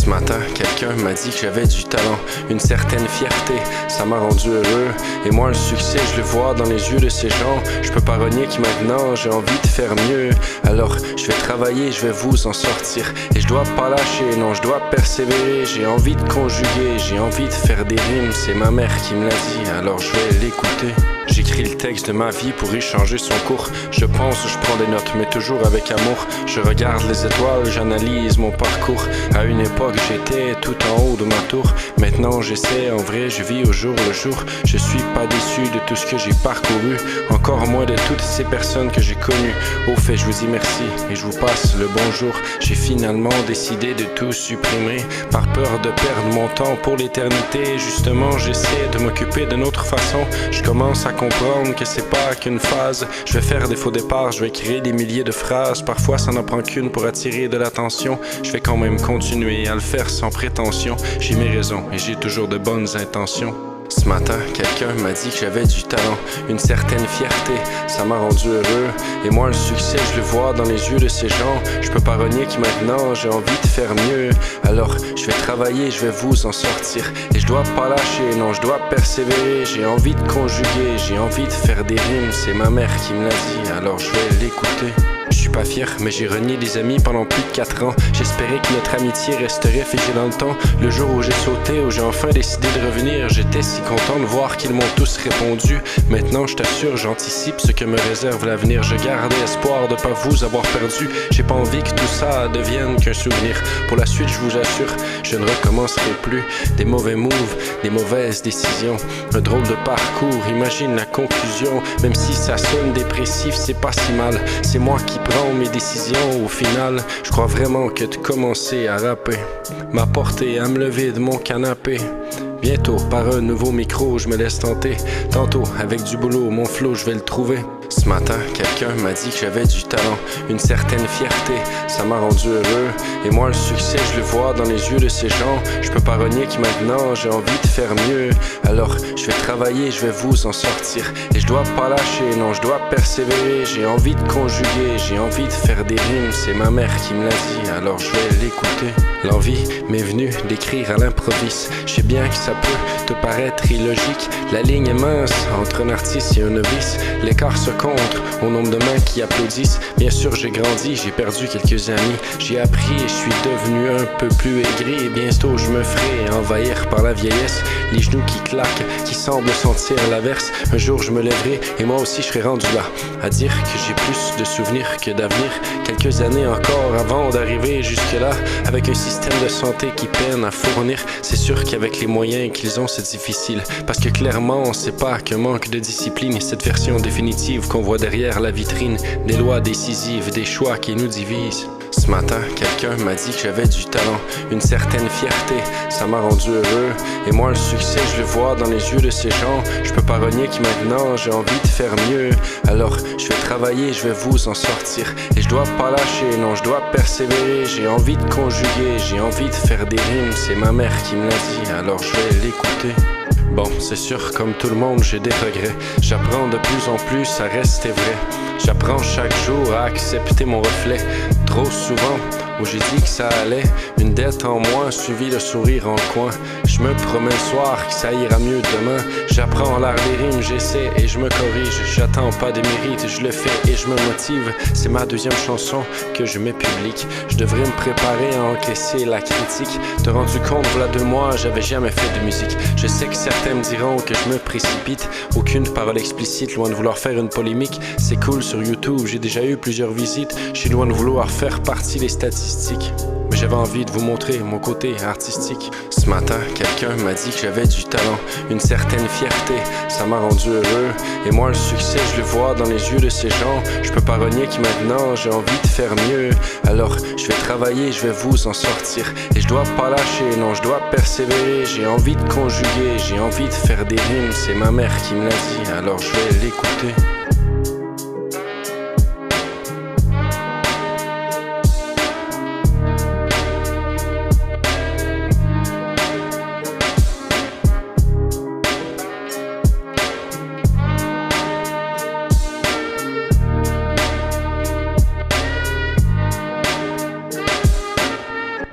Ce matin, quelqu'un m'a dit que j'avais du talent, une certaine fierté, ça m'a rendu heureux. Et moi, le succès, je le vois dans les yeux de ces gens. Je peux pas renier que maintenant, j'ai envie de faire mieux. Alors, je vais travailler, je vais vous en sortir. Et je dois pas lâcher, non, je dois persévérer. J'ai envie de conjuguer, j'ai envie de faire des rimes. C'est ma mère qui me l'a dit, alors je vais l'écouter. J'écris le texte de ma vie pour y changer son cours. Je pense, je prends des notes, mais toujours avec amour. Je regarde les étoiles, j'analyse mon parcours. À une époque, j'étais tout en haut de ma tour. Maintenant, j'essaie, en vrai, je vis au jour le jour. Je suis pas déçu de tout ce que j'ai parcouru, encore moins de toutes ces personnes que j'ai connues. Au fait, je vous dis merci et je vous passe le bonjour. J'ai finalement décidé de tout supprimer, par peur de perdre mon temps pour l'éternité. Justement, j'essaie de m'occuper d'une autre façon. Je commence à comprendre que c'est pas qu'une phase. Je vais faire des faux départs, je vais créer des milliers de phrases. Parfois ça n'en prend qu'une pour attirer de l'attention. Je vais quand même continuer à le faire sans prétention. J'ai mes raisons et j'ai toujours de bonnes intentions. Ce matin, quelqu'un m'a dit que j'avais du talent, une certaine fierté, ça m'a rendu heureux. Et moi, le succès, je le vois dans les yeux de ces gens. Je peux pas renier que maintenant, j'ai envie de faire mieux. Alors, je vais travailler, je vais vous en sortir. Et je dois pas lâcher, non, je dois persévérer. J'ai envie de conjuguer, j'ai envie de faire des rimes. C'est ma mère qui me l'a dit, alors je vais l'écouter. Je suis pas fier, mais j'ai renié des amis pendant plus de 4 ans. J'espérais que notre amitié resterait figée dans le temps. Le jour où j'ai sauté, où j'ai enfin décidé de revenir, j'étais si content de voir qu'ils m'ont tous répondu. Maintenant, je t'assure, j'anticipe ce que me réserve l'avenir. Je gardais espoir de pas vous avoir perdu. J'ai pas envie que tout ça devienne qu'un souvenir. Pour la suite, je vous assure, je ne recommencerai plus. Des mauvais moves, des mauvaises décisions. Un drôle de parcours, imagine la conclusion. Même si ça sonne dépressif, c'est pas si mal. C'est moi qui prends mes décisions au final. Je crois vraiment que de commencer à rapper m'a porté à me lever de mon canapé. Bientôt, par un nouveau micro, je me laisse tenter. Tantôt, avec du boulot, mon flow, je vais le trouver. Ce matin, quelqu'un m'a dit que j'avais du talent, une certaine fierté, ça m'a rendu heureux. Et moi, le succès, je le vois dans les yeux de ces gens. Je peux pas renier que maintenant, j'ai envie de faire mieux. Alors, je vais travailler, je vais vous en sortir. Et je dois pas lâcher, non, je dois persévérer. J'ai envie de conjuguer, j'ai envie de faire des rimes. C'est ma mère qui me l'a dit, alors je vais l'écouter. L'envie m'est venue d'écrire à l'improviste. Je sais bien que ça peut te paraître illogique. La ligne est mince entre un artiste et un novice. L'écart se contre au nombre de mains qui applaudissent. Bien sûr, j'ai grandi, j'ai perdu quelques amis. J'ai appris et je suis devenu un peu plus aigri. Et bientôt, je me ferai envahir par la vieillesse. Les genoux qui claquent, qui semblent sentir l'averse. Un jour, je me lèverai et moi aussi, je serai rendu là. À dire que j'ai plus de souvenirs que d'avenir. Quelques années encore avant d'arriver jusque-là. Avec un système de santé qui peine à fournir. C'est sûr qu'avec les moyens qu'ils ont, c'est difficile. Parce que clairement, on sait pas qu'un manque de discipline est cette version définitive qu'on voit derrière la vitrine. Des lois décisives, des choix qui nous divisent. Ce matin, quelqu'un m'a dit que j'avais du talent, une certaine fierté, ça m'a rendu heureux. Et moi, le succès, je le vois dans les yeux de ces gens. Je peux pas renier que maintenant, j'ai envie de faire mieux. Alors, je vais travailler, je vais vous en sortir. Et je dois pas lâcher, non, je dois persévérer. J'ai envie de conjuguer, j'ai envie de faire des rimes. C'est ma mère qui me l'a dit, alors je vais l'écouter. Bon, c'est sûr, comme tout le monde, j'ai des regrets. J'apprends de plus en plus à rester vrai. J'apprends chaque jour à accepter mon reflet. Trop souvent, où j'ai dit que ça allait, une dette en moins suivi le sourire en coin. Je me promets le soir que ça ira mieux demain. J'apprends l'art des rimes, j'essaie et je me corrige. J'attends pas des mérites, je le fais et je me motive. C'est ma deuxième chanson que je mets publique. Je devrais me préparer à encaisser la critique. T'as rendu compte, voilà 2 mois, j'avais jamais fait de musique. Je sais que certains me diront que je me précipite. Aucune parole explicite, loin de vouloir faire une polémique. C'est cool sur YouTube, j'ai déjà eu plusieurs visites. Je suis loin de vouloir faire partie des statistiques. Mais j'avais envie de vous montrer mon côté artistique. Ce matin, quelqu'un m'a dit que j'avais du talent, une certaine fierté, ça m'a rendu heureux. Et moi, le succès, je le vois dans les yeux de ces gens. Je peux pas renier que maintenant, j'ai envie de faire mieux. Alors, je vais travailler, je vais vous en sortir. Et je dois pas lâcher, non, je dois persévérer. J'ai envie de conjuguer, j'ai envie de faire des rimes. C'est ma mère qui me l'a dit, alors je vais l'écouter.